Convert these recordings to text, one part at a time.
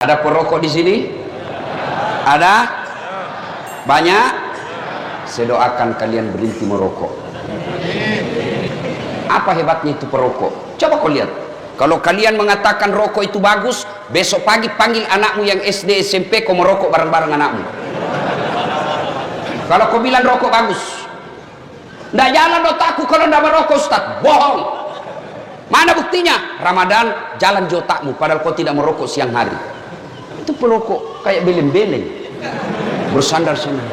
Ada perokok di sini? Ada? Banyak? Saya doakan kalian berhenti merokok. Apa hebatnya itu perokok? Coba kau lihat. Kalau kalian mengatakan rokok itu bagus, besok pagi panggil anakmu yang SD SMP, kau merokok bareng-bareng anakmu. Kalau kau bilang rokok bagus, nggak jalan otakku kalau nggak merokok, Ustaz. Bohong. Mana buktinya? Ramadan jalan di otakmu padahal kau tidak merokok siang hari. Itu perokok kayak beleng-beleng bersandar-sandar.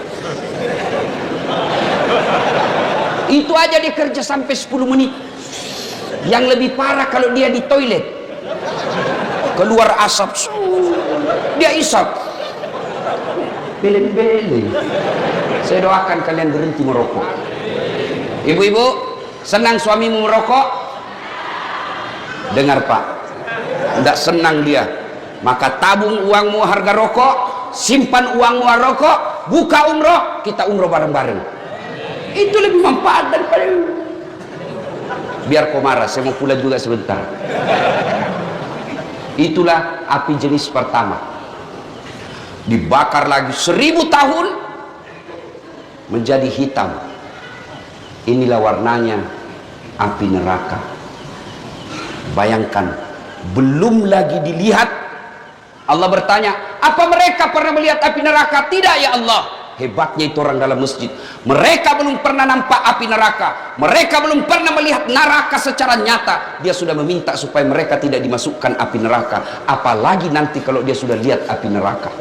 Itu aja dia kerja sampai 10 menit. Yang lebih parah kalau dia di toilet, keluar asap, dia isap, beleng-beleng. Saya doakan kalian berhenti merokok. Ibu-ibu, senang suamimu merokok? Dengar Pak, tidak senang dia, maka tabung uangmu harga rokok, simpan uangmu harga rokok, buka umroh, kita umroh bareng-bareng. Itu lebih manfaat daripada biar kau marah. Saya mau pulang juga sebentar. Itulah api jenis pertama, dibakar lagi 1000 tahun menjadi hitam. Inilah warnanya api neraka. Bayangkan, belum lagi dilihat. Allah bertanya, apa mereka pernah melihat api neraka? Tidak ya Allah. Hebatnya itu orang dalam masjid. Mereka belum pernah nampak api neraka. Mereka belum pernah melihat neraka secara nyata. Dia sudah meminta supaya mereka tidak dimasukkan api neraka. Apalagi nanti kalau dia sudah lihat api neraka.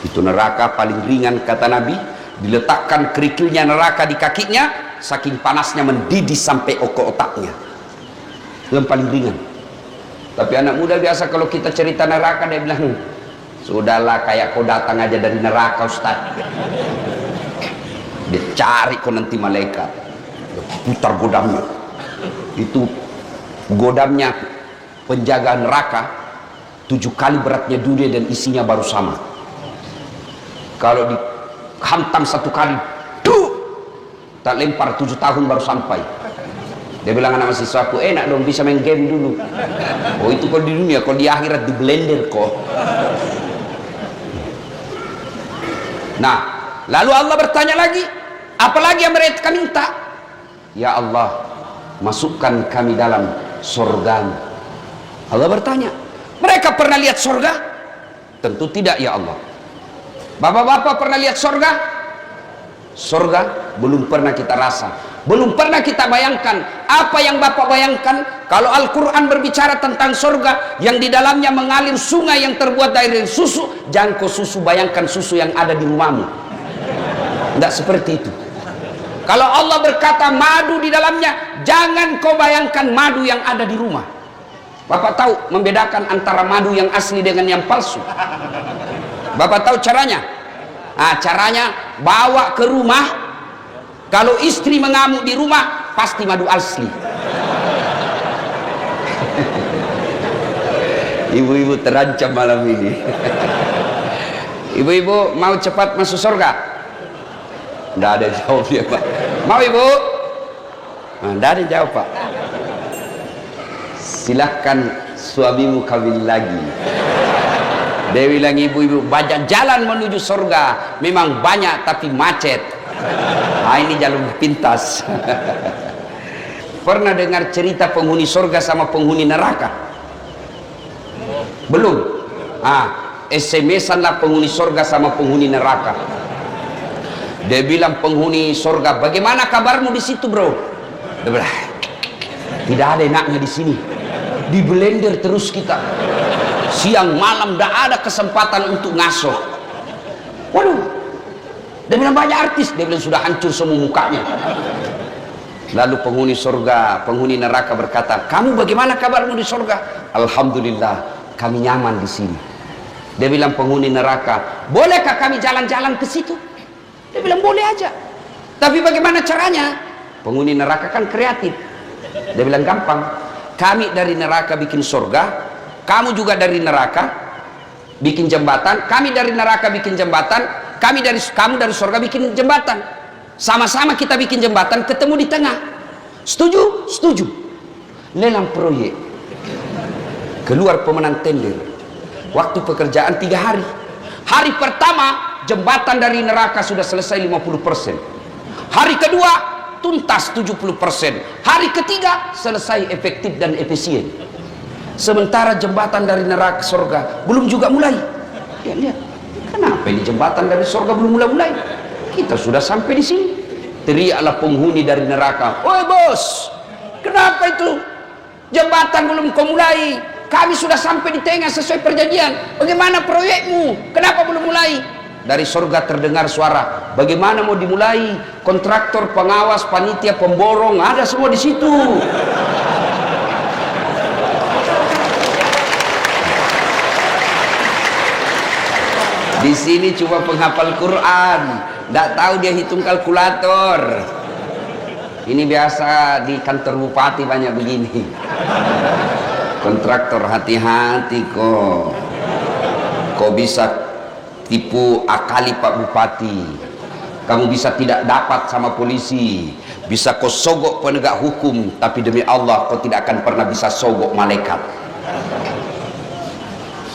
Itu neraka paling ringan kata Nabi. Diletakkan kerikilnya neraka di kakinya, saking panasnya mendidih sampai ke otaknya. Yang paling ringan. Tapi anak muda biasa kalau kita cerita neraka, dia bilang, sudahlah, kayak kau datang aja dari neraka Ustaz. Dia cari kau nanti malaikat, dia putar godamnya. Itu godamnya penjaga neraka 7 kali beratnya dunia dan isinya baru sama. Kalau dihantam 1 kali, tak lempar 7 tahun baru sampai. Dia bilang anak mahasiswaku, enak dong bisa main game dulu. Oh itu kalau di dunia, kalau di akhirat di blender kok. Nah, lalu Allah bertanya lagi, apalagi yang mereka minta? Ya Allah, masukkan kami dalam surga. Allah bertanya, mereka pernah lihat surga? Tentu tidak ya Allah. Bapak-bapak pernah lihat surga? Surga belum pernah kita rasa, belum pernah kita bayangkan. Apa yang Bapak bayangkan kalau Al-Quran berbicara tentang surga yang di dalamnya mengalir sungai yang terbuat dari susu? Jangan kau susu bayangkan susu yang ada di rumahmu. Tidak seperti itu. Kalau Allah berkata madu di dalamnya, jangan kau bayangkan madu yang ada di rumah. Bapak tahu membedakan antara madu yang asli dengan yang palsu? Bapak tahu caranya? Nah, caranya bawa ke rumah. Kalau istri mengamuk di rumah, pasti madu asli. Ibu-ibu terancam malam ini. Ibu-ibu mau cepat masuk surga? Tidak ada jawab ya Pak. Mau ibu? Tidak ada jawab Pak. Silahkan suamimu kawin lagi. Dia bilang, ibu-ibu banyak jalan menuju surga, memang banyak tapi macet. Nah ini jalur pintas. Pernah dengar cerita penghuni surga sama penghuni neraka? Belum? SMS-an lah penghuni surga sama penghuni neraka. Dia bilang penghuni surga, bagaimana kabarmu di situ bro? Dia bilang, tidak ada enaknya di sini. Di blender terus kita. Siang malam tidak ada kesempatan untuk ngaso. Waduh, dia bilang banyak artis. Dia bilang sudah hancur semua mukanya. Lalu penghuni surga, penghuni neraka berkata, kamu bagaimana kabarmu di surga? Alhamdulillah, kami nyaman di sini. Dia bilang penghuni neraka, bolehkah kami jalan-jalan ke situ? Dia bilang boleh aja. Tapi bagaimana caranya? Penghuni neraka kan kreatif. Dia bilang gampang. Kami dari neraka bikin surga, kamu juga dari neraka bikin jembatan, kami dari neraka bikin jembatan, kamu dari surga bikin jembatan. Sama-sama kita bikin jembatan, ketemu di tengah. Setuju? Setuju. Lelang proyek. keluar pemenang tender. Waktu pekerjaan 3 hari. Hari pertama jembatan dari neraka sudah selesai 50%. Hari kedua tuntas 70%. Hari ketiga selesai efektif dan efisien. Sementara jembatan dari neraka surga belum juga mulai. Ya, lihat, kenapa ini jembatan dari surga belum mulai? Kita sudah sampai di sini. Teriaklah penghuni dari neraka, "Oi bos, kenapa itu jembatan belum kau mulai? Kami sudah sampai di tengah sesuai perjanjian. Bagaimana proyekmu? Kenapa belum mulai?" Dari surga terdengar suara, "Bagaimana mau dimulai? Kontraktor, pengawas, panitia, pemborong, ada semua di situ." Di sini cuma penghafal Quran, tidak tahu dia hitung kalkulator. Ini biasa di kantor bupati banyak begini. Kontraktor, hati-hati kok. Kau bisa tipu akali Pak Bupati. Kamu bisa tidak dapat sama polisi. Bisa kau sogok penegak hukum, tapi demi Allah kau tidak akan pernah bisa sogok malaikat.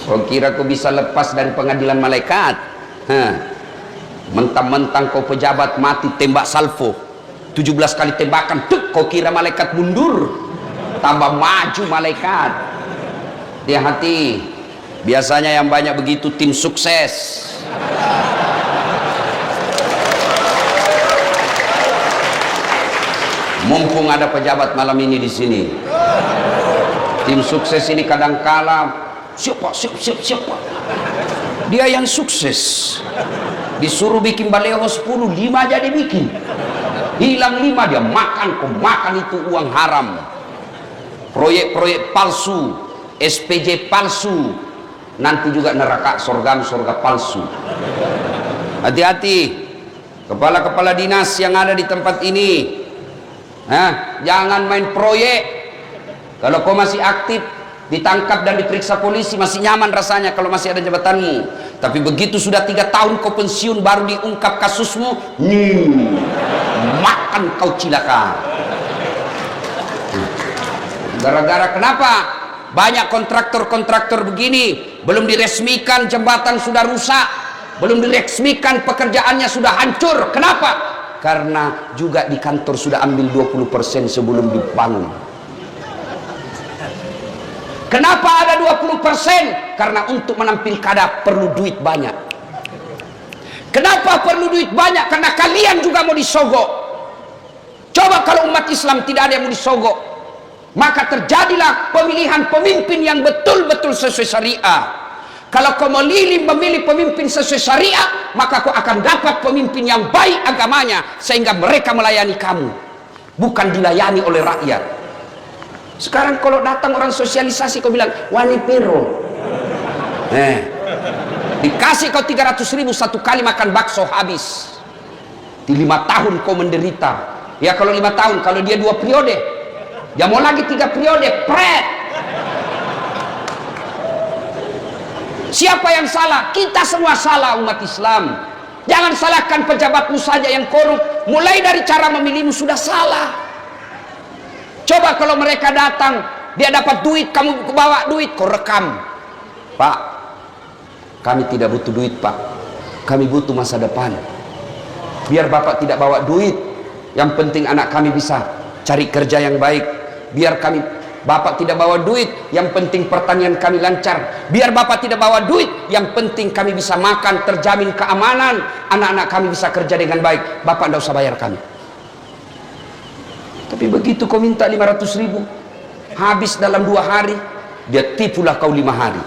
Kau kira kau bisa lepas dari pengadilan malaikat? Mentang-mentang kau pejabat mati tembak salvo 17 kali tembakan, kau kira malaikat mundur? Tambah maju malaikat. Hati-hati. Biasanya yang banyak begitu tim sukses. Mumpung ada pejabat malam ini di sini. Tim sukses ini kadang-kala siapa? Dia yang sukses. Disuruh bikin baleho 10, 5 aja dia bikin. Hilang 5 dia makan, kau makan itu uang haram. Proyek-proyek palsu, SPJ palsu, nanti juga neraka surga palsu. Hati-hati kepala-kepala dinas yang ada di tempat ini. Jangan main proyek. Kalau kau masih aktif, ditangkap dan diperiksa polisi, masih nyaman rasanya kalau masih ada jabatanmu. Tapi begitu sudah 3 tahun kau pensiun, baru diungkap kasusmu, makan kau cilaka. Gara-gara kenapa? Banyak kontraktor-kontraktor begini, belum diresmikan jembatan sudah rusak, belum diresmikan pekerjaannya sudah hancur. Kenapa? Karena juga di kantor sudah ambil 20% sebelum dibangun. Kenapa ada 20%? Karena untuk menampil kada perlu duit banyak. Kenapa perlu duit banyak? Karena kalian juga mau disogok. Coba kalau umat Islam tidak ada yang mau disogok, maka terjadilah pemilihan pemimpin yang betul-betul sesuai syariah. Kalau kau memilih pemimpin sesuai syariah, maka kau akan dapat pemimpin yang baik agamanya, sehingga mereka melayani kamu, bukan dilayani oleh rakyat. Sekarang kalau datang orang sosialisasi, kau bilang wani piro, dikasih kau 300.000 satu kali makan bakso habis. Di 5 tahun kau menderita. Ya kalau 5 tahun, kalau dia 2 periode, dia mau lagi 3 periode, pret. Siapa yang salah? Kita semua salah, umat Islam. Jangan salahkan pejabatmu saja yang korup. Mulai dari cara memilihmu sudah salah. Coba kalau mereka datang, dia dapat duit, kamu bawa duit, kau rekam. Pak, kami tidak butuh duit Pak, kami butuh masa depan. Biar Bapak tidak bawa duit, yang penting anak kami bisa cari kerja yang baik. Biar Bapak tidak bawa duit, yang penting pertanian kami lancar. Biar Bapak tidak bawa duit, yang penting kami bisa makan, terjamin keamanan, anak-anak kami bisa kerja dengan baik. Bapak tidak usah bayar kami. Tapi begitu kau minta 500.000, habis dalam 2 hari, dia tipulah kau 5 hari.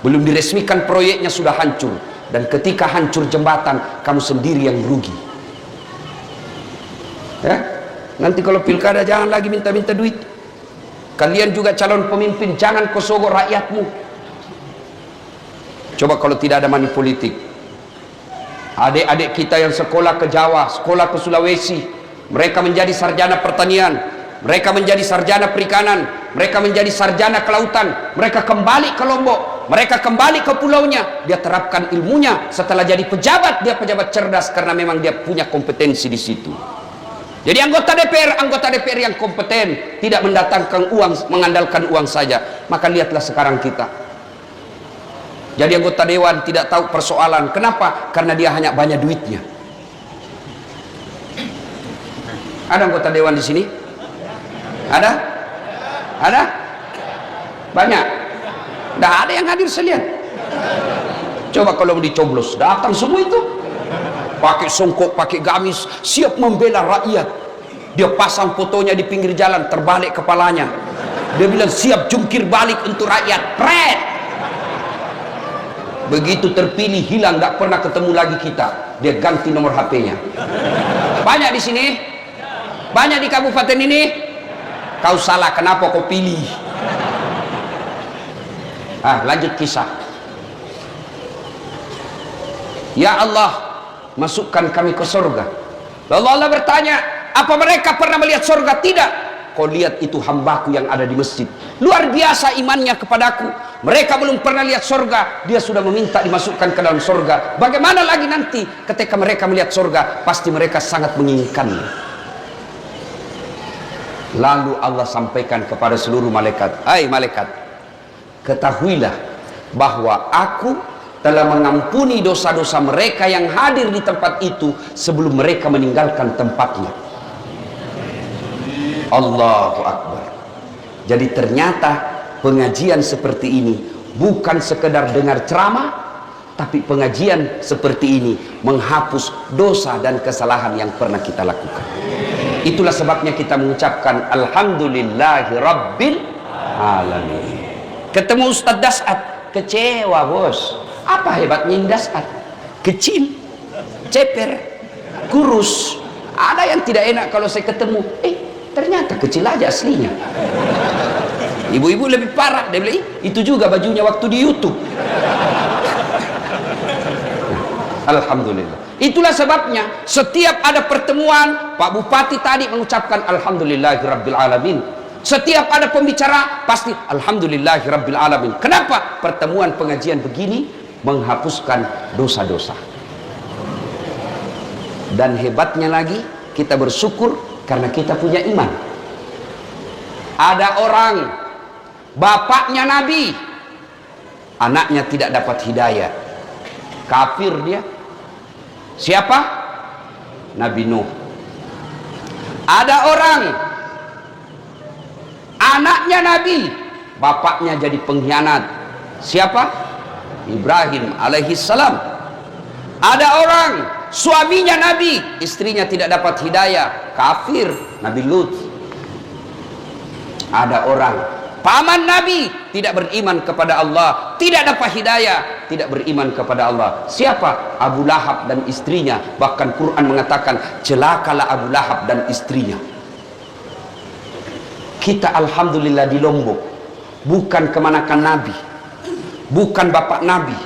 Belum diresmikan proyeknya sudah hancur. Dan ketika hancur jembatan, kamu sendiri yang rugi. Ya, nanti kalau pilkada jangan lagi minta-minta duit. Kalian juga calon pemimpin, jangan kau sogok rakyatmu. Coba kalau tidak ada money politik, adik-adik kita yang sekolah ke Jawa, sekolah ke Sulawesi, mereka menjadi sarjana pertanian, mereka menjadi sarjana perikanan, mereka menjadi sarjana kelautan, mereka kembali ke Lombok, mereka kembali ke pulaunya, dia terapkan ilmunya. Setelah jadi pejabat, dia pejabat cerdas karena memang dia punya kompetensi di situ. Jadi anggota DPR yang kompeten, tidak mendatangkan uang, mengandalkan uang saja. Maka lihatlah sekarang kita. Jadi anggota dewan tidak tahu persoalan. Kenapa? Karena dia hanya banyak duitnya. Ada anggota dewan di sini? Ada? Ada? Banyak? Tidak ada yang hadir sekalian. Coba kalau dicoblos, datang semua itu. Pakai songkok, pakai gamis, siap membela rakyat. Dia pasang fotonya di pinggir jalan, terbalik kepalanya. Dia bilang siap jungkir balik untuk rakyat. Pret! Begitu terpilih hilang, nggak pernah ketemu lagi kita. Dia ganti nomor HP-nya. Banyak di sini? Banyak di kabupaten ini? Kau salah, kenapa kau pilih? Lanjut kisah. Ya Allah, masukkan kami ke surga. Lalu Allah bertanya, apa mereka pernah melihat surga? Tidak. Kau lihat itu hambaku yang ada di masjid, luar biasa imannya kepadaku. Mereka belum pernah lihat surga, dia sudah meminta dimasukkan ke dalam surga. Bagaimana lagi nanti ketika mereka melihat surga? Pasti mereka sangat menginginkannya. Lalu Allah sampaikan kepada seluruh malaikat, hai malaikat, ketahuilah bahwa aku telah mengampuni dosa-dosa mereka yang hadir di tempat itu sebelum mereka meninggalkan tempatnya. Allahu Akbar. Jadi ternyata pengajian seperti ini bukan sekedar dengar ceramah, tapi pengajian seperti ini menghapus dosa dan kesalahan yang pernah kita lakukan. Itulah sebabnya kita mengucapkan Alhamdulillahi Rabbil Alamin. Ketemu Ustadz Dasat, kecewa bos. Apa hebatnya Dasat? Kecil, ceper, kurus. Ada yang tidak enak kalau saya ketemu. Ternyata kecil aja aslinya. Ibu-ibu lebih parah. Dia bilang, itu juga bajunya waktu di YouTube. Alhamdulillah. Itulah sebabnya setiap ada pertemuan, Pak Bupati tadi mengucapkan Alhamdulillahirabbil alamin. Setiap ada pembicara pasti Alhamdulillahirabbil alamin. Kenapa? Pertemuan pengajian begini menghapuskan dosa-dosa. Dan hebatnya lagi, kita bersyukur karena kita punya iman. Ada orang bapaknya Nabi, anaknya tidak dapat hidayah, kafir dia. Siapa? Nabi Nuh. Ada orang anaknya Nabi, bapaknya jadi pengkhianat. Siapa? Ibrahim alaihi salam. Ada orang suaminya Nabi, istrinya tidak dapat hidayah, kafir, Nabi Lut. Ada orang paman Nabi tidak beriman kepada Allah, tidak dapat hidayah, tidak beriman kepada Allah. Siapa? Abu Lahab dan istrinya. Bahkan Quran mengatakan celakalah Abu Lahab dan istrinya. Kita alhamdulillah di Lombok bukan kemanakan Nabi, bukan bapak Nabi,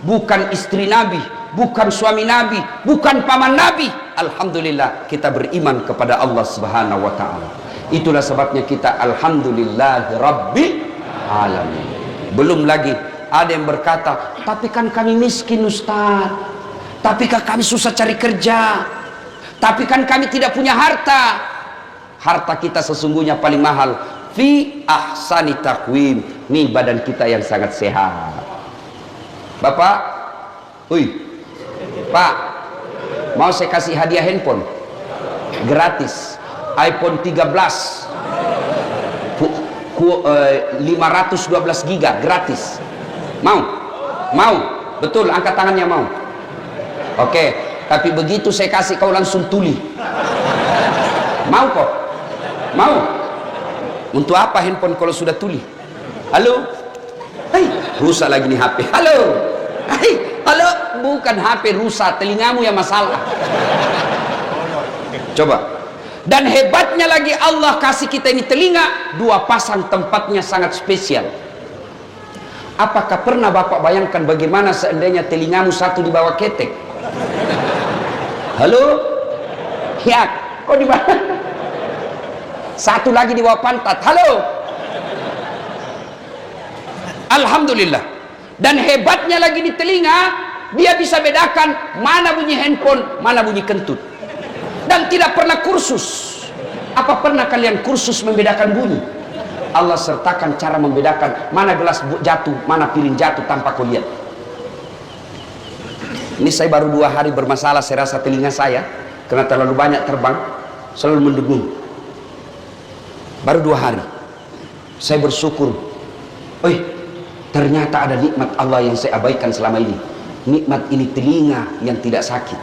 bukan istri Nabi, bukan suami Nabi, bukan paman Nabi. Alhamdulillah kita beriman kepada Allah Subhanahu wa ta'ala. Itulah sebabnya kita Alhamdulillahi Rabbil Alamin. Belum lagi ada yang berkata, tapi kan kami miskin Ustaz, tapi kan kami susah cari kerja, tapi kan kami tidak punya harta. Harta kita sesungguhnya paling mahal fi ahsani taqwim. Nih badan kita yang sangat sehat. Bapak, Pak, mau saya kasih hadiah handphone gratis, iPhone 13 512 giga gratis. Mau? Betul, angkat tangannya mau. Oke, tapi begitu saya kasih kau langsung tuli. Mau kok? Mau? Untuk apa handphone kalau sudah tuli? Halo? Rusak lagi nih HP. Halo? Halo? Bukan HP rusak, telingamu yang masalah. Coba. Dan hebatnya lagi Allah kasih kita ini telinga, dua pasang, tempatnya sangat spesial. Apakah pernah Bapak bayangkan bagaimana seandainya telingamu satu di bawah ketek? Halo? Ya, kok di bawah? Satu lagi di bawah pantat. Halo? Alhamdulillah. Dan hebatnya lagi di telinga, dia bisa bedakan mana bunyi handphone, mana bunyi kentut. dan tidak pernah kursus. Apa pernah kalian kursus membedakan bunyi? Allah sertakan cara membedakan mana gelas jatuh, mana piring jatuh tanpa kau lihat. Ini saya baru 2 hari bermasalah, saya rasa telinga saya karena terlalu banyak terbang selalu mendengung. Baru 2 hari saya bersyukur, ternyata ada nikmat Allah yang saya abaikan selama ini. Nikmat ini telinga yang tidak sakit.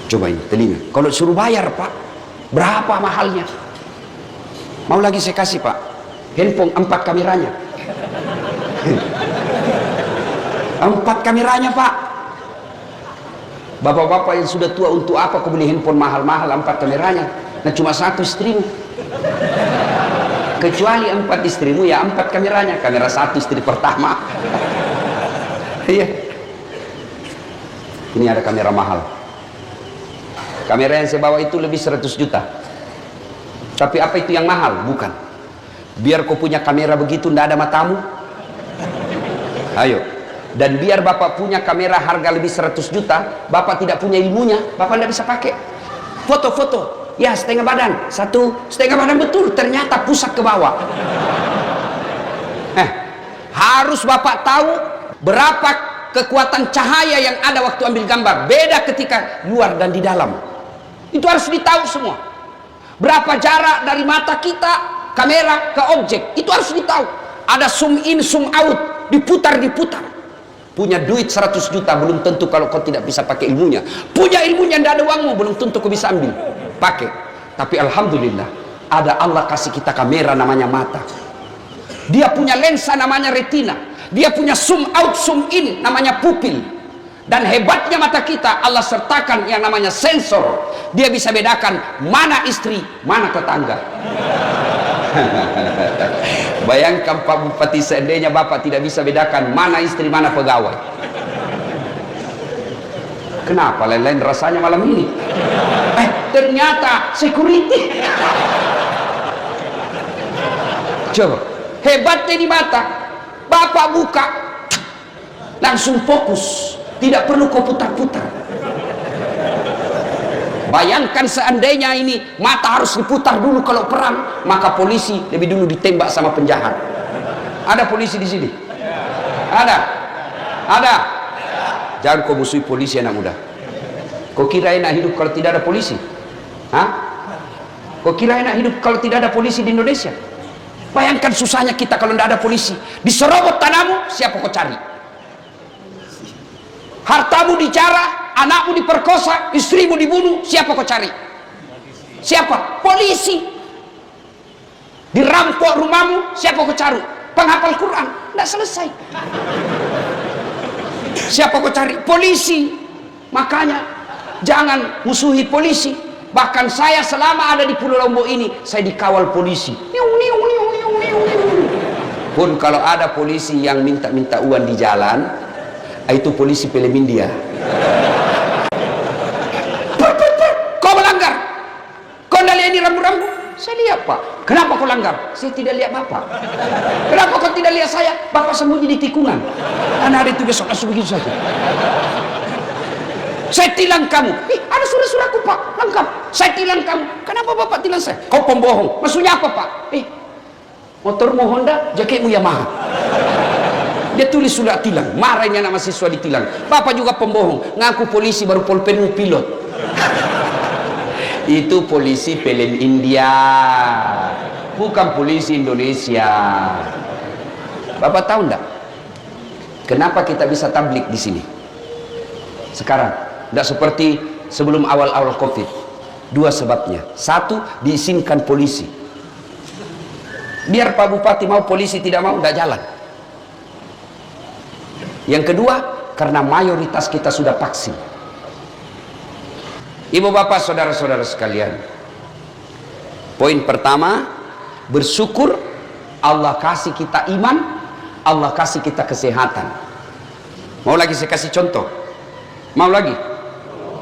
Coba ini telinga, kalau suruh bayar Pak, berapa mahalnya? Mau lagi saya kasih Pak, handphone 4 kameranya. 4 kameranya Pak. Bapak-bapak yang sudah tua, untuk apa kau beli handphone mahal-mahal 4 kameranya? Nah cuma 1 istrimu. Kecuali 4 istrimu ya 4 kameranya. Kamera 1 istri pertama. Iya. Ini ada kamera mahal. Kamera yang saya bawa itu lebih 100 juta. Tapi apa itu yang mahal? Bukan. Biar kau punya kamera begitu ndak ada matamu. Ayo. Dan biar bapak punya kamera harga lebih 100 juta, bapak tidak punya ilmunya, bapak ndak bisa pakai. Foto-foto, ya setengah badan, 1,5 badan betul, ternyata pusat ke bawah. Harus bapak tahu berapa kekuatan cahaya yang ada waktu ambil gambar. Beda ketika luar dan di dalam. Itu harus ditahu semua. Berapa jarak dari mata kita kamera ke objek, itu harus ditahu. Ada zoom in, zoom out, diputar. Punya duit 100 juta belum tentu kalau kau tidak bisa pakai ilmunya. Punya ilmunya tidak ada uangmu belum tentu kau bisa ambil pakai. Tapi alhamdulillah ada Allah kasih kita kamera namanya mata. Dia punya lensa namanya retina. Dia punya zoom out, zoom in namanya pupil. Dan hebatnya mata kita, Allah sertakan yang namanya sensor. Dia bisa bedakan mana istri, mana tetangga. Bayangkan Pak Bupati, seandainya Bapak tidak bisa bedakan mana istri, mana pegawai. Kenapa lain-lain rasanya malam ini? Ternyata security. Coba, hebatnya di mata. Bapak buka, langsung fokus. Tidak perlu kau putar-putar. Bayangkan seandainya ini mata harus diputar dulu kalau perang, maka polisi lebih dulu ditembak sama penjahat. Ada polisi di sini? Ada. Jangan kau musuhi polisi anak muda. Kau kira enak hidup kalau tidak ada polisi? Kau kira enak hidup kalau tidak ada polisi di Indonesia? Bayangkan susahnya kita kalau tidak ada polisi. Diserobot tanahmu, siapa kau cari? Hartamu dijarah, anakmu diperkosa, istrimu dibunuh, siapa kau cari? Siapa? Polisi. Dirampok rumahmu, siapa kau cari? Penghafal Quran, tidak selesai. Siapa kau cari? Polisi. Makanya jangan musuhi polisi. Bahkan saya selama ada di Pulau Lombok ini, saya dikawal polisi. Pun kalau ada polisi yang minta-minta uang di jalan, itu polisi film India. Kau melanggar. Kau tidak lihat ini rambu-rambu? Saya lihat Pak. Kenapa kau langgar? Saya tidak lihat Bapak. Kenapa kau tidak lihat saya? Bapak sembunyi di tikungan. Karena hari itu besok langsung begitu saja. Saya tilang kamu. Ada surat-suratku Pak, lengkap. Saya tilang kamu. Kenapa Bapak tilang saya? Kau pembohong. Maksudnya apa Pak? Motormu Honda, jaketmu Yamaha. Dia tulis surat tilang. Marahnya nama siswa ditilang. Bapak juga pembohong. Ngaku polisi baru polpenmu pilot. Itu polisi film India, bukan polisi Indonesia. Bapak tahu enggak? Kenapa kita bisa tablik di sini? Sekarang, tidak seperti sebelum awal-awal COVID. 2 sebabnya. 1, diizinkan polisi. Biar Pak Bupati mau, polisi tidak mau, tidak jalan. Yang kedua, karena mayoritas kita sudah vaksin. Ibu bapak saudara-saudara sekalian, poin pertama, bersyukur Allah kasih kita iman, Allah kasih kita kesehatan. Mau lagi saya kasih contoh? Mau lagi?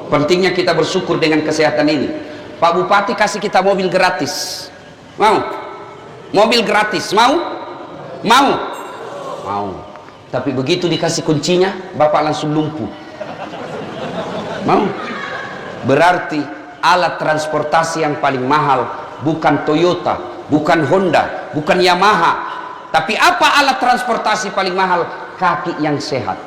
Pentingnya kita bersyukur dengan kesehatan ini. Pak Bupati kasih kita mobil gratis. Mau? Mobil gratis, mau? Mau? Mau. Tapi begitu dikasih kuncinya, Bapak langsung lumpuh. Mau? Berarti alat transportasi yang paling mahal bukan Toyota, bukan Honda, bukan Yamaha, tapi apa alat transportasi paling mahal? Kaki yang sehat.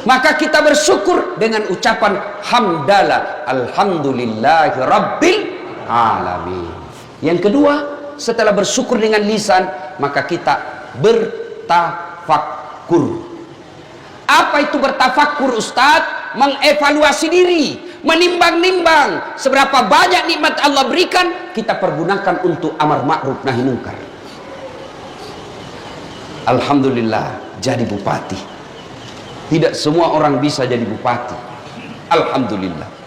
Maka kita bersyukur dengan ucapan hamdalah, alhamdulillahi rabbil alamin. Yang kedua, setelah bersyukur dengan lisan, maka kita bertafakkur. Apa itu bertafakkur, Ustadz? Mengevaluasi diri, menimbang-nimbang seberapa banyak nikmat Allah berikan, kita pergunakan untuk amar ma'ruf nahi munkar. Alhamdulillah, jadi bupati. Tidak semua orang bisa jadi bupati. Alhamdulillah.